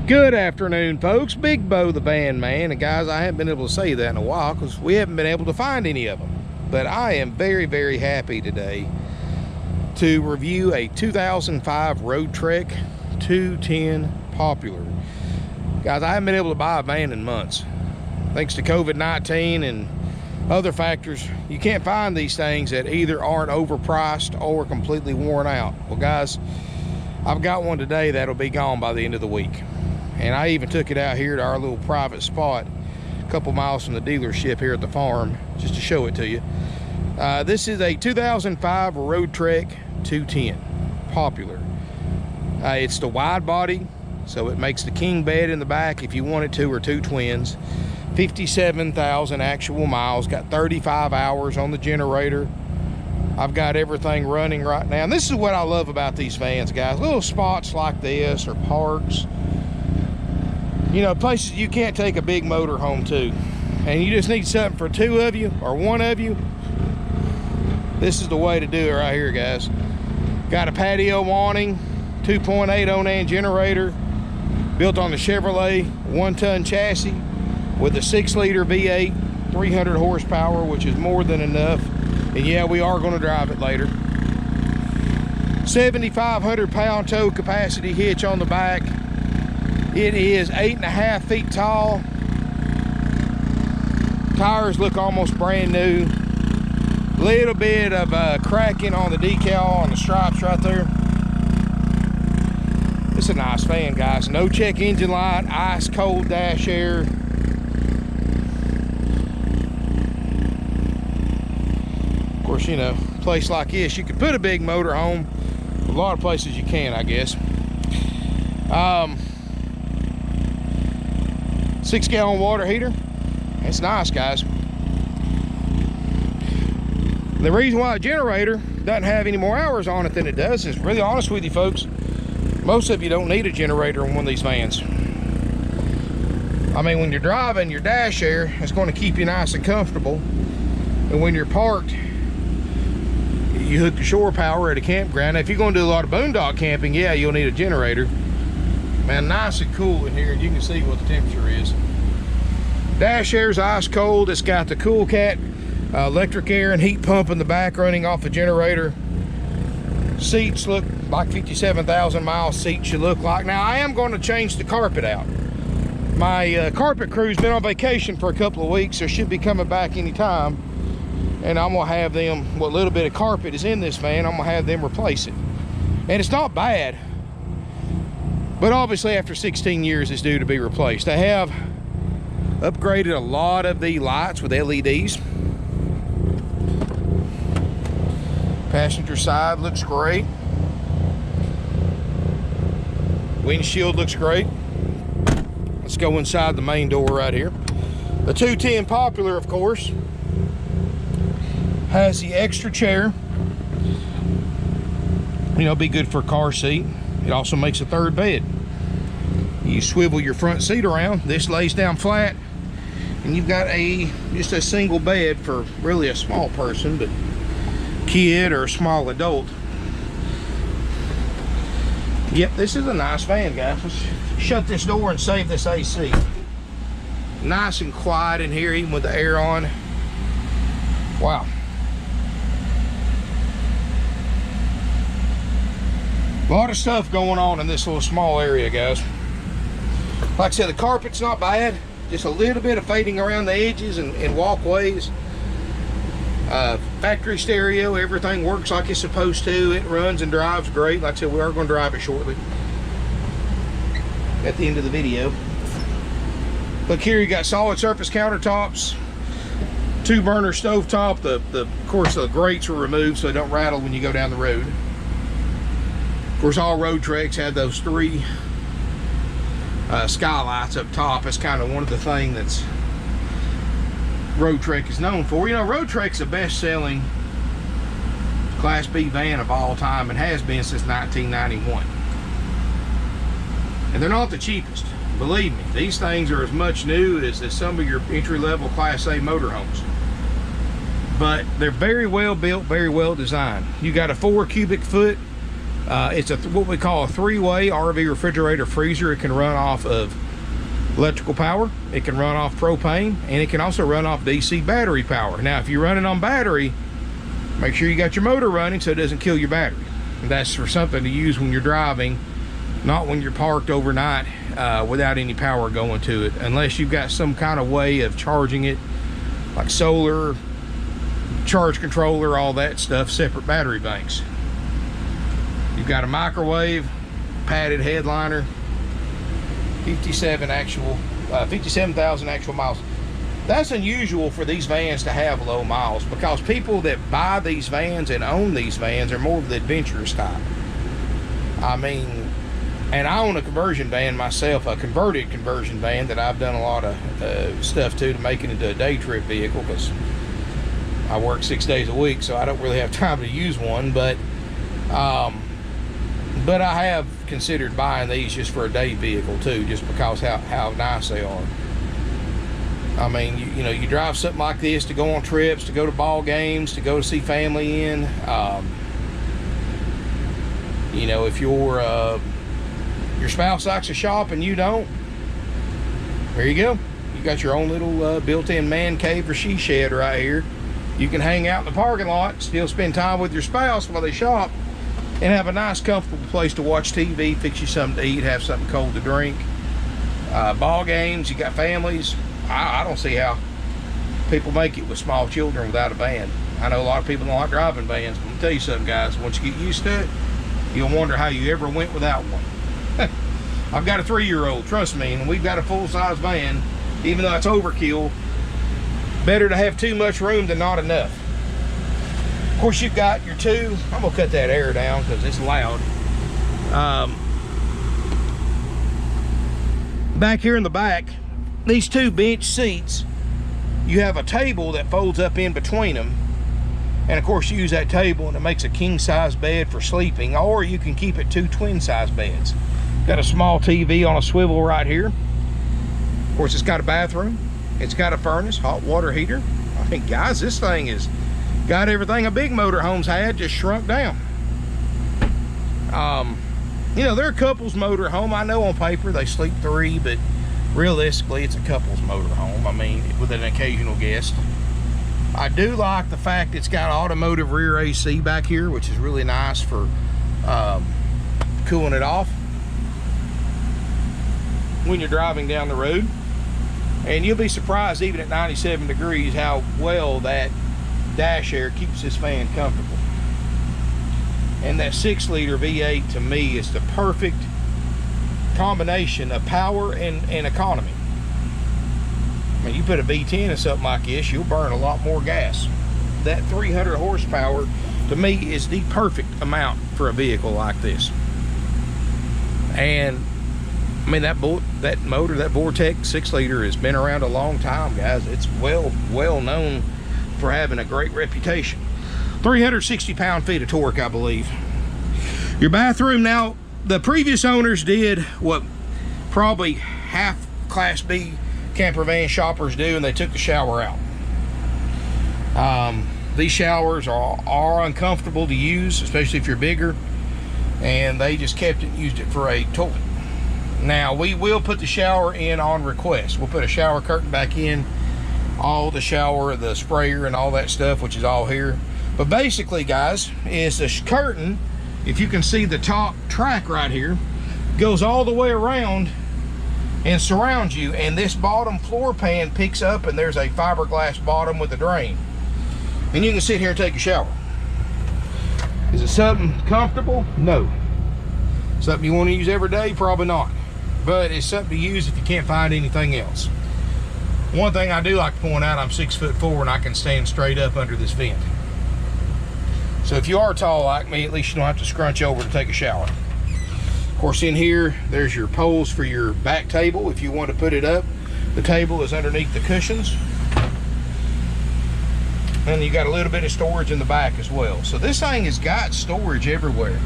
Good afternoon, folks. Big Bo the Van Man. And guys, I haven't been able to say that in a while because we haven't been able to find any of them. But I am very, very happy today to review a 2005 Roadtrek 210 Popular. Guys, I haven't been able to buy a van in months. Thanks to COVID-19 and other factors, you can't find these things that either aren't overpriced or completely worn out. Well, guys, I've got one today that'll be gone by the end of the week. And I even took it out here to our little private spot a couple miles from the dealership here at the farm just to show it to you. This is a 2005 Roadtrek 210 Popular. It's the wide body, so it makes the king bed in the back if you want it to, or two twins. 57,000 actual miles, got 35 hours on the generator. I've got everything running right now. And this is what I love about these vans, guys. Little spots like this, or parks, you know, places you can't take a big motor home to, and you just need something for two of you or one of you. This is the way to do it right here, guys. Got a patio awning, 2.8 Onan generator, built on the Chevrolet 1-ton chassis with a 6-liter V8, 300 horsepower, which is more than enough. And yeah, we are going to drive it later. 7,500 pound tow capacity hitch on the back. It is 8.5 feet tall. Tires look almost brand new. Little bit of cracking on the decal on the stripes right there. It's a nice van, guys. No check engine light, ice cold dash air. Of course, you know, a place like this, you could put a big motor home. A lot of places you can, I guess. 6-gallon water heater. It's nice, guys. The reason why a generator doesn't have any more hours on it than it does is, really honest with you folks, most of you don't need a generator in one of these vans. I mean, when you're driving, your dash air is going to keep you nice and comfortable. And when you're parked, you hook the shore power at a campground. Now, if you're going to do a lot of boondock camping, yeah, you'll need a generator. Man, nice and cool in here, and you can see what the temperature is. Dash air's ice cold. It's got the Cool Cat electric air and heat pump in the back running off the generator. Seats look like 57,000 mile seats should look like. Now, I am going to change the carpet out. My carpet crew's been on vacation for a couple of weeks. They should be coming back anytime. And I'm going to have them, what little bit of carpet is in this van, I'm going to have them replace it. And it's not bad. But obviously, after 16 years, it's due to be replaced. They have upgraded a lot of the lights with LEDs. Passenger side looks great. Windshield looks great. Let's go inside the main door right here. The 210 Popular, of course, has the extra chair. You know, be good for a car seat. It also makes a third bed. You swivel your front seat around. This lays down flat, and you've got just a single bed for really a small person, but kid or a small adult. Yep, this is a nice van, guys. Let's shut this door and save this AC. Nice and quiet in here, even with the air on. Wow. A lot of stuff going on in this little small area, guys. Like I said, the carpet's not bad. Just a little bit of fading around the edges and walkways. Factory stereo, everything works like it's supposed to. It runs and drives great. Like I said, we are going to drive it shortly at the end of the video. Look here, you got solid surface countertops, 2-burner stovetop. Of course, the grates were removed so they don't rattle when you go down the road. Of course, all Roadtreks have those 3 skylights up top. That's kind of one of the things that's Roadtrek is known for. You know, Roadtrek's the best-selling Class B van of all time and has been since 1991. And they're not the cheapest. Believe me, these things are as much new as some of your entry-level Class A motorhomes. But they're very well built, very well designed. You got a 4 cubic foot It's what we call a three-way RV refrigerator freezer. It can run off of electrical power, it can run off propane, and it can also run off DC battery power. Now, if you're running on battery, make sure you got your motor running so it doesn't kill your battery. And that's for something to use when you're driving, not when you're parked overnight without any power going to it, unless you've got some kind of way of charging it, like solar, charge controller, all that stuff, separate battery banks. You've got a microwave, padded headliner, 57,000 actual miles. That's unusual for these vans to have low miles, because people that buy these vans and own these vans are more of the adventurous type. I mean, and I own a conversion van myself, a converted conversion van that I've done a lot of stuff to make it into a day trip vehicle, because I work 6 days a week, so I don't really have time to use one. But I have considered buying these just for a day vehicle too, just because how nice they are. I mean, you know, you drive something like this to go on trips, to go to ball games, to go to see family in. You know, if your spouse likes to shop and you don't, there you go. You got your own little built-in man cave or she shed right here. You can hang out in the parking lot, still spend time with your spouse while they shop, and have a nice, comfortable place to watch TV, fix you something to eat, have something cold to drink. Ball games, you got families. I don't see how people make it with small children without a van. I know a lot of people don't like driving vans, but I'm gonna tell you something, guys. Once you get used to it, you'll wonder how you ever went without one. I've got a 3-year-old, trust me, and we've got a full-size van, even though it's overkill. Better to have too much room than not enough. Of course, you've got your two, I'm gonna cut that air down because it's loud. Back here in the back, these two bench seats, you have a table that folds up in between them. And of course, you use that table and it makes a king-size bed for sleeping, or you can keep it 2 twin-size beds. Got a small TV on a swivel right here. Of course, it's got a bathroom. It's got a furnace, hot water heater. I mean, guys, this thing has got everything a big motorhome's had, just shrunk down. You know, they're a couple's motorhome. I know on paper they sleep 3, but realistically, it's a couple's motorhome. I mean, with an occasional guest. I do like the fact it's got automotive rear AC back here, which is really nice for cooling it off when you're driving down the road. And you'll be surprised, even at 97 degrees, how well that dash air keeps this fan comfortable. And that 6-liter V8 to me is the perfect combination of power and economy. I mean, you put a V10 in something like this, you'll burn a lot more gas. That 300 horsepower to me is the perfect amount for a vehicle like this. And I mean, that motor, that Vortec 6-liter has been around a long time, guys. It's well known for having a great reputation. 360 pound-feet of torque, I believe. Your bathroom, now, the previous owners did what probably half Class B camper van shoppers do, and they took the shower out. These showers are uncomfortable to use, especially if you're bigger, and they just kept it and used it for a toilet. Now, we will put the shower in on request. We'll put a shower curtain back in, all the shower, the sprayer, and all that stuff, which is all here. But basically, guys, is the curtain, if you can see the top track right here, goes all the way around and surrounds you, and this bottom floor pan picks up, and there's a fiberglass bottom with a drain. And you can sit here and take a shower. Is it something comfortable? No. Something you want to use every day? Probably not. But it's something to use if you can't find anything else. One thing I do like to point out, I'm 6'4" and I can stand straight up under this vent. So if you are tall like me, at least you don't have to scrunch over to take a shower. Of course, in here, there's your poles for your back table if you want to put it up. The table is underneath the cushions. And you got a little bit of storage in the back as well. So this thing has got storage everywhere.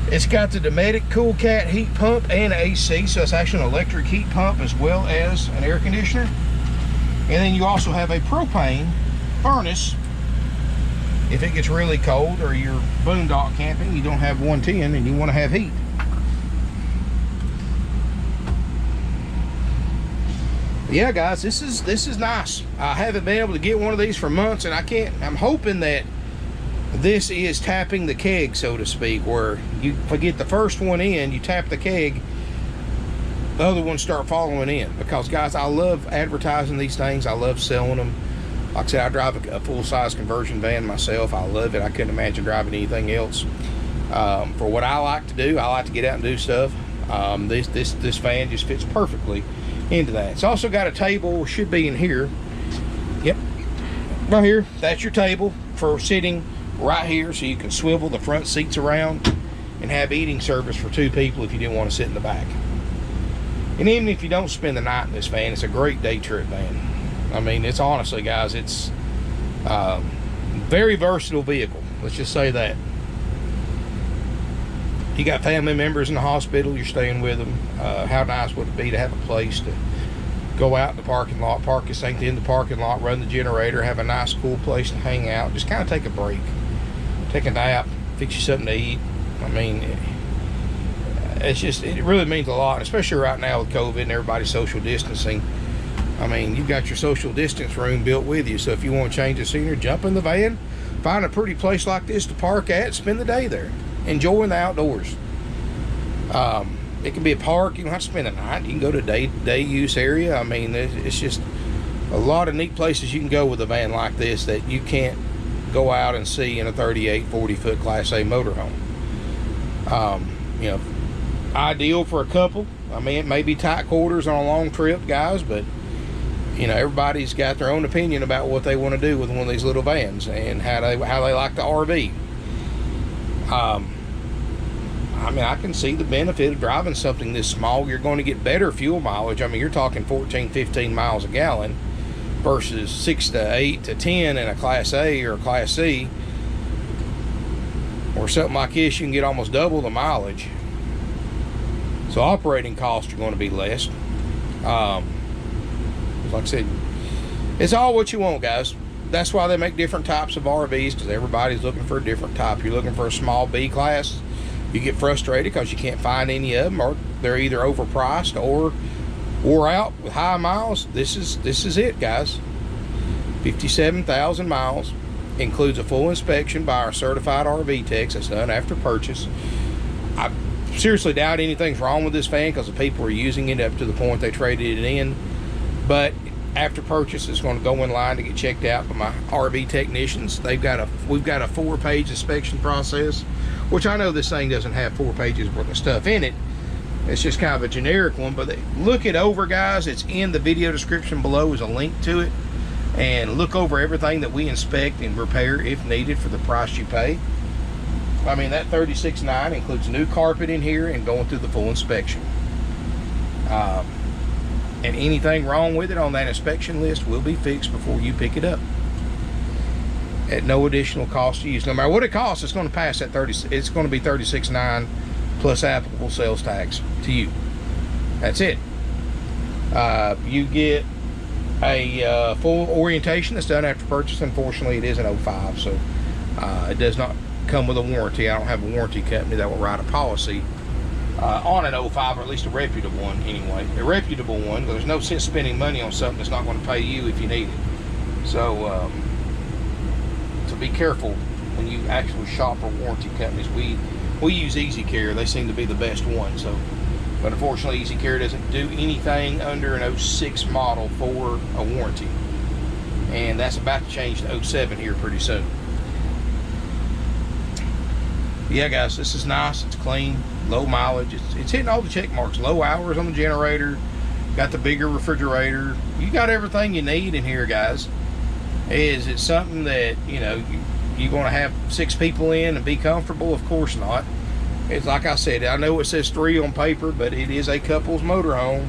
It's got the Dometic Cool Cat heat pump and AC, so it's actually an electric heat pump as well as an air conditioner. And then you also have a propane furnace if it gets really cold or you're boondock camping, you don't have 110 and you want to have heat. Yeah, guys, this is nice. I haven't been able to get one of these for months, and I'm hoping that this is tapping the keg, so to speak, where you get the first one in, you tap the keg, the other ones start following in. Because, guys, I love advertising these things. I love selling them. Like I said, I drive a full-size conversion van myself. I love it. I couldn't imagine driving anything else. For what I like to do, I like to get out and do stuff. This van just fits perfectly into that. It's also got a table, should be in here. Yep, right here. That's your table for sitting right here, so you can swivel the front seats around and have eating service for 2 people if you didn't want to sit in the back. And even if you don't spend the night in this van, it's a great day trip van. I mean, it's honestly, guys, it's very versatile vehicle. Let's just say that. You got family members in the hospital, you're staying with them. How nice would it be to have a place to go out in the parking lot, park your thing in the parking lot, run the generator, have a nice cool place to hang out, just kind of take a break, take a nap, fix you something to eat. I mean, it really means a lot, especially right now with COVID and everybody social distancing. I mean, you've got your social distance room built with you, so if you want to change the scenery, jump in the van, find a pretty place like this to park at, spend the day there, enjoying the outdoors. It can be a park. You don't have to spend the night. You can go to day use area. I mean, it's just a lot of neat places you can go with a van like this that you can't go out and see in a 38, 40-foot Class A motorhome. You know, ideal for a couple. I mean, it may be tight quarters on a long trip, guys, but you know, everybody's got their own opinion about what they want to do with one of these little vans and how they like the RV. I mean, I can see the benefit of driving something this small. You're going to get better fuel mileage. I mean, you're talking 14, 15 miles a gallon versus 6 to 8 to 10 in a Class A or a Class C. Or something like this, you can get almost double the mileage. So operating costs are going to be less. Like I said, it's all what you want, guys. That's why they make different types of RVs, because everybody's looking for a different type. You're looking for a small B class, you get frustrated because you can't find any of them, or they're either overpriced or wore out with high miles. This is it, guys. 57,000 miles, includes a full inspection by our certified RV techs. That's done after purchase. I seriously doubt anything's wrong with this van because the people are using it up to the point they traded it in. But after purchase, it's going to go in line to get checked out by my RV technicians. We've got a 4-page inspection process, which I know this thing doesn't have 4 pages worth of stuff in it. It's just kind of a generic one, but look it over, guys. It's in the video description below is a link to it. And look over everything that we inspect and repair if needed for the price you pay. I mean, that $36,900 includes new carpet in here and going through the full inspection. And anything wrong with it on that inspection list will be fixed before you pick it up at no additional cost to use. No matter what it costs, it's going to pass that it's going to be $36,900 plus applicable sales tax to you. That's it. You get a full orientation that's done after purchase. Unfortunately, it is an 05, so it does not come with a warranty. I don't have a warranty company that will write a policy on an 05, or at least a reputable one anyway. A reputable one, there's no sense spending money on something that's not going to pay you if you need it. So be careful when you actually shop for warranty companies. We use Easy Care. They seem to be the best one. So, but unfortunately, Easy Care doesn't do anything under an 06 model for a warranty, and that's about to change to 07 here pretty soon. Yeah, guys, this is nice. It's clean, low mileage. It's hitting all the check marks. Low hours on the generator. Got the bigger refrigerator. You got everything you need in here, guys. Is it something that, you know, you're going to have 6 people in and be comfortable? Of course not. It's like I said, I know it says 3 on paper, but it is a couple's motorhome.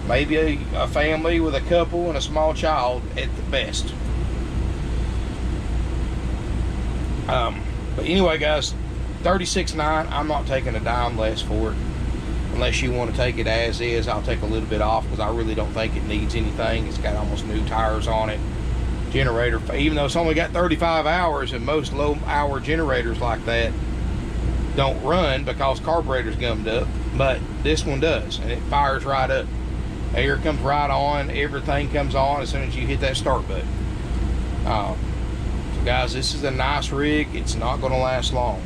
Maybe a family with a couple and a small child at the best. But anyway, guys, $36,900. I'm not taking a dime less for it. Unless you want to take it as is, I'll take a little bit off because I really don't think it needs anything. It's got almost new tires on it. generator, even though it's only got 35 hours, and most low hour generators like that don't run because carburetor's gummed up, but this one does, and it fires right up. Air comes right on, everything comes on as soon as you hit that start button. So guys, this is a nice rig. It's not going to last long.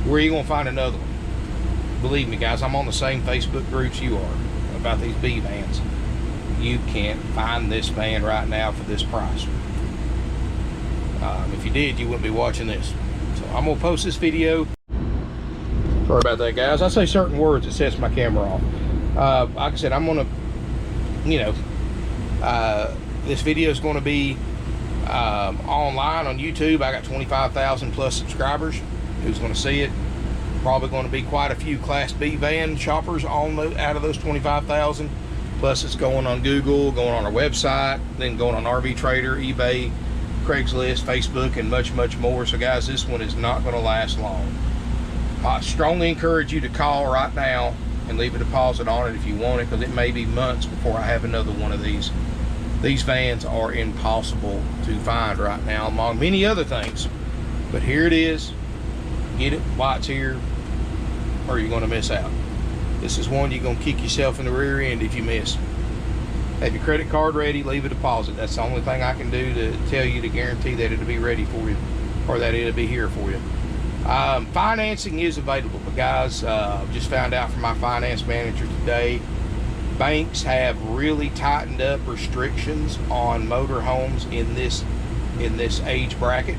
Where are you going to find another one? Believe me guys, I'm on the same Facebook groups you are about these B vans. You can't find this van right now for this price. If you did, you wouldn't be watching this. So I'm going to post this video. Sorry about that guys. I say certain words, it sets my camera off. Like I said, I'm going to, you know, this video is going to be online on YouTube. I got 25,000 plus subscribers. Who's going to see it? Probably going to be quite a few Class B van shoppers on out of those 25,000. Plus it's going on Google, going on our website, then going on RV Trader, eBay, Craigslist, Facebook, and much, much more. So guys, this one is not going to last long. I strongly encourage you to call right now and leave a deposit on it if you want it, because it may be months before I have another one of these. These vans are impossible to find right now, among many other things. But here it is. Get it while it's here, or you're going to miss out. This is one you're going to kick yourself in the rear end if you miss. Have your credit card ready, leave a deposit. That's the only thing I can do to tell you to guarantee that it'll be ready for you, or that it'll be here for you. Financing is available, but guys, just found out from my finance manager today, banks have really tightened up restrictions on motor homes in this age bracket.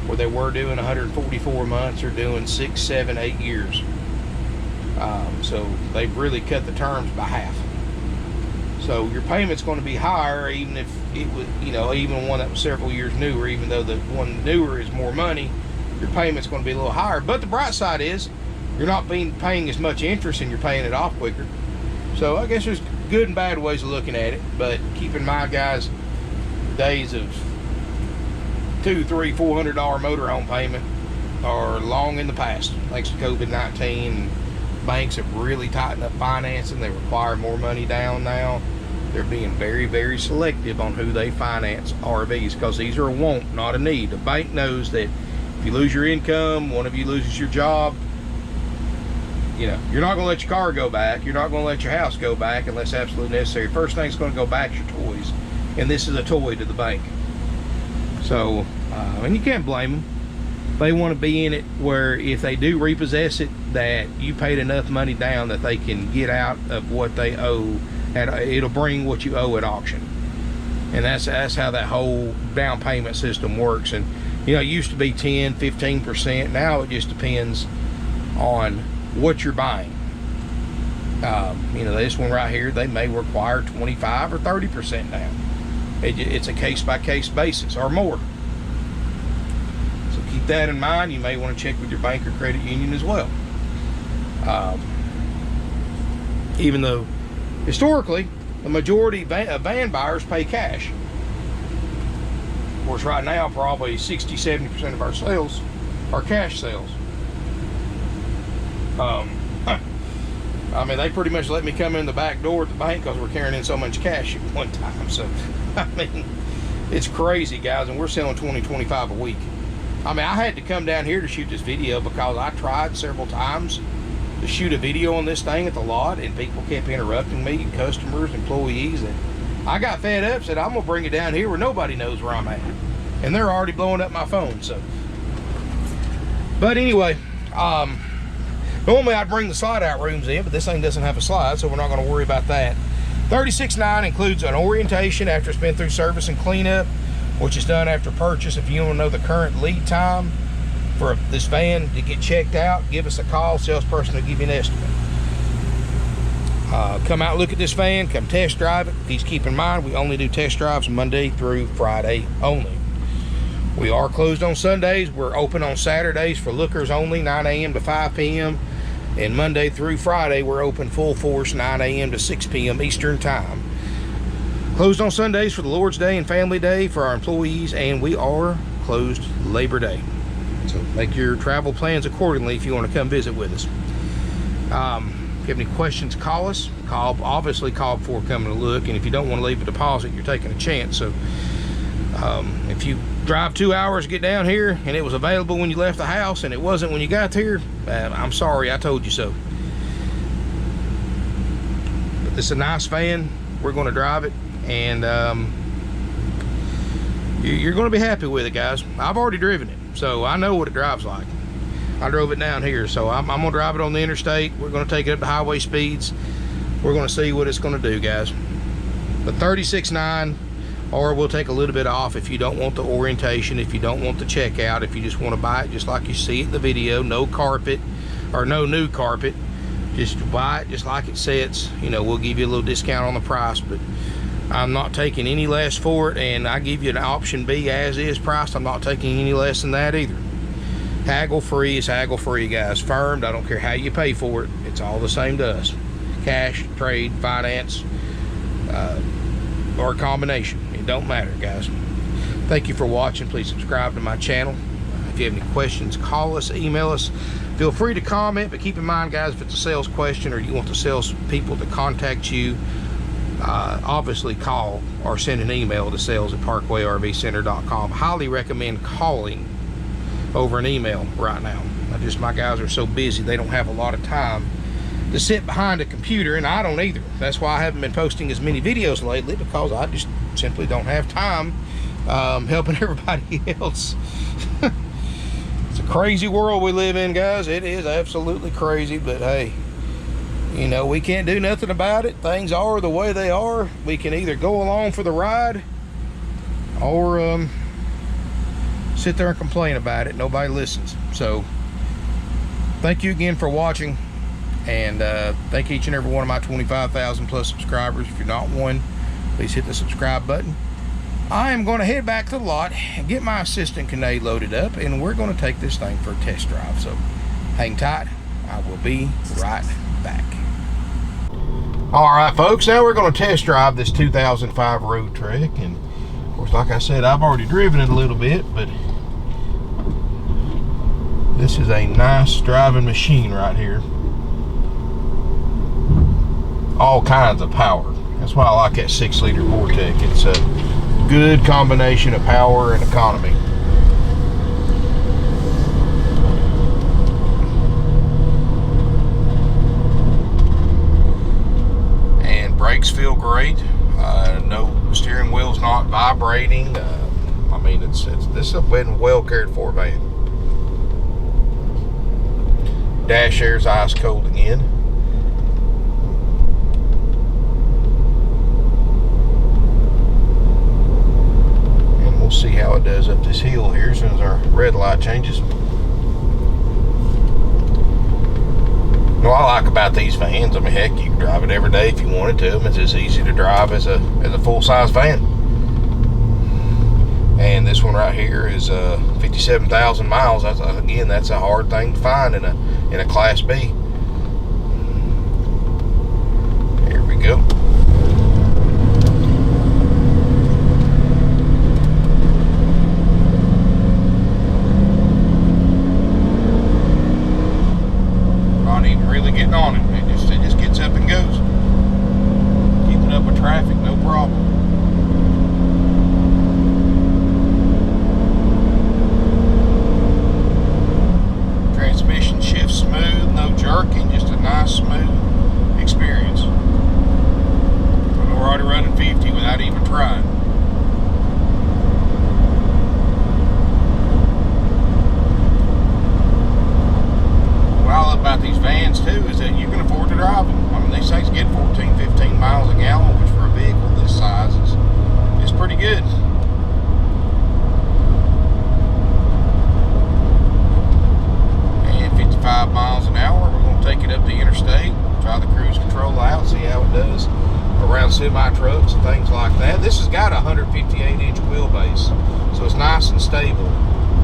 Where they were doing 144 months, or doing 6, 7, 8 years. So they've really cut the terms by half. So your payment's going to be higher, even if it was, you know, even one that was several years newer. Even though the one newer is more money, your payment's going to be a little higher. But the bright side is you're not paying as much interest, and you're paying it off quicker. So I guess there's good and bad ways of looking at it. But keep in mind, guys, days of $200, $300, $400 motorhome payment are long in the past. Thanks to COVID-19, banks have really tightened up financing. They require more money down now. They're being very, very selective on who they finance RVs, because these are a want, not a need. The bank knows that if you lose your income, one of you loses your job, you know, you're not going to let your car go back. You're not going to let your house go back unless absolutely necessary. First thing's going to go back is your toys, and this is a toy to the bank. So, and you can't blame them. They want to be in it where if they do repossess it, that you paid enough money down that they can get out of what they owe, and it'll bring what you owe at auction. And that's how that whole down payment system works. And you know, it used to be 10, 15%. Now it just depends on what you're buying. You know, this one right here, they may require 25 or 30% down. It's a case-by-case basis or more. So keep that in mind. You may want to check with your bank or credit union as well. Even though historically the majority of van buyers pay cash. Of course, right now probably 60-70% of our sales are cash sales. I mean, they pretty much let me come in the back door at the bank because we're carrying in so much cash at one time. So I mean, it's crazy, guys, and we're selling 20-25 a week. I mean, I had to come down here to shoot this video because I tried several times to shoot a video on this thing at the lot, and people kept interrupting me, customers, employees, and I got fed up, said I'm gonna bring it down here where nobody knows where I'm at, and they're already blowing up my phone. So, but anyway, normally I'd bring the slide out rooms in, but this thing doesn't have a slide, so we're not going to worry about that. $36,900 includes an orientation after it's been through service and cleanup, which is done after purchase. If you want to know the current lead time for this van to get checked out, give us a call. Salesperson will give you an estimate. Come out, look at this van, come test drive it. Please keep in mind, we only do test drives Monday through Friday only. We are closed on Sundays. We're open on Saturdays for lookers only, 9 a.m. to 5 p.m. And Monday through Friday, we're open full force, 9 a.m. to 6 p.m. Eastern time. Closed on Sundays for the Lord's Day and Family Day for our employees, and we are closed Labor Day. So make your travel plans accordingly if you want to come visit with us. If you have any questions, call us. Obviously call before coming to look, and if you don't want to leave a deposit, you're taking a chance. So if you drive 2 hours to get down here and it was available when you left the house and it wasn't when you got here, I'm sorry, I told you so. But this is a nice van. We're going to drive it, and you're going to be happy with it, guys. I've already driven it, so I know what it drives like. I drove it down here, so I'm going to drive it on the interstate. We're going to take it up to highway speeds. We're going to see what it's going to do, guys. But 36.9, or we'll take a little bit off if you don't want the orientation, if you don't want the checkout, if you just want to buy it just like you see it in the video, no carpet or no new carpet, just buy it just like it sits. You know, we'll give you a little discount on the price, but I'm not taking any less for it, and I give you an option B as is price. I'm not taking any less than that either. Haggle free is haggle free, guys. Firmed, I don't care how you pay for it, it's all the same to us. Cash, trade, finance, or a combination. It don't matter, guys. Thank you for watching. Please subscribe to my channel. If you have any questions, call us, email us. Feel free to comment, but keep in mind, guys, if it's a sales question or you want the sales people to contact you, obviously call or send an email to sales@parkwayrvcenter.com. Highly recommend calling over an email right now. My guys are so busy, they don't have a lot of time to sit behind a computer, and I don't either. That's why I haven't been posting as many videos lately, because I just simply don't have time helping everybody else. It's a crazy world we live in, guys. It is absolutely crazy, but hey, you know, we can't do nothing about it. Things are the way they are. We can either go along for the ride or sit there and complain about it. Nobody listens. So thank you again for watching, and thank each and every one of my 25,000 plus subscribers. If you're not one, please hit the subscribe button. I am going to head back to the lot and get my assistant Kane loaded up, and we're going to take this thing for a test drive. So hang tight. I will be right back. All right, folks, now we're going to test drive this 2005 Roadtrek, and of course, like I said, I've already driven it a little bit, but this is a nice driving machine right here. All kinds of power. That's why I like that 6-liter Vortec. It's a good combination of power and economy. And brakes feel great. No, the steering wheel's not vibrating. I mean, this has been well cared for van. Dash air's ice cold again. And we'll see how it does up this hill here as soon as our red light changes. What I like about these vans, I mean, heck, you can drive it every day if you wanted to. It's as easy to drive as a full-size van. And this one right here is 57,000 miles. Again, that's a hard thing to find in a Class B. Here we go. Not even really getting on it. It just gets up and goes. Keeping up with traffic, no problem. Transmission shifts smooth, no jerking, just a nice smooth experience. We're already running 50 without even trying. What I love about these vans too is that you can afford to drive them. I mean, these things get 14, 15 miles a gallon, which for a vehicle this size is pretty good. And 55 miles an hour, we're going to take it up the interstate, try the cruise control out, see how it does around semi-trucks and things like that. This has got a 158-inch wheelbase, so it's nice and stable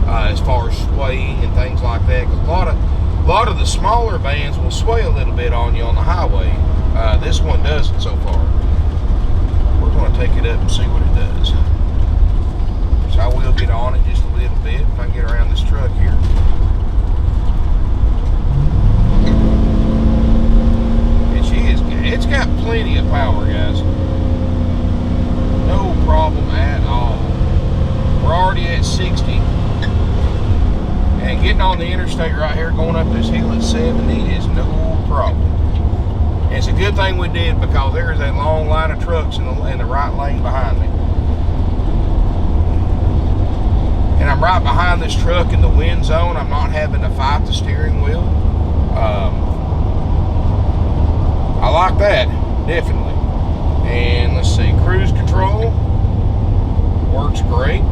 as far as sway and things like that. 'Cause a lot of the smaller vans will sway a little bit on you on the highway. This one doesn't so far. We're going to take it up and see what it does. So I will get on it just a little bit if I can get around this truck here. it's got plenty of power, guys. No problem at all. We're already at 60. And getting on the interstate right here, going up this hill at 70 is no problem. And it's a good thing we did, because there's a long line of trucks in the right lane behind me. And I'm right behind this truck in the wind zone. I'm not having to fight the steering wheel. I like that, definitely. And let's see, cruise control works great.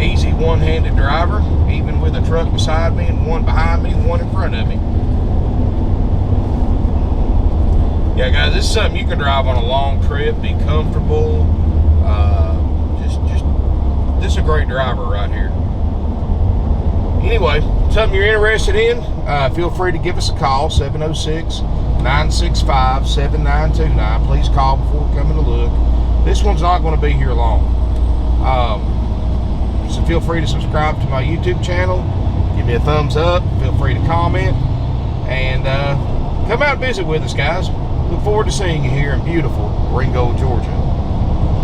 Easy one-handed driver, even with a truck beside me and one behind me and one in front of me. Yeah, guys, this is something you can drive on a long trip, be comfortable. This is a great driver right here. Anyway, something you're interested in, feel free to give us a call, 706-965-7929. Please call before coming to look. This one's not going to be here long. So feel free to subscribe to my YouTube channel. Give me a thumbs up. Feel free to comment. And come out and visit with us, guys. Look forward to seeing you here in beautiful Ringgold, Georgia.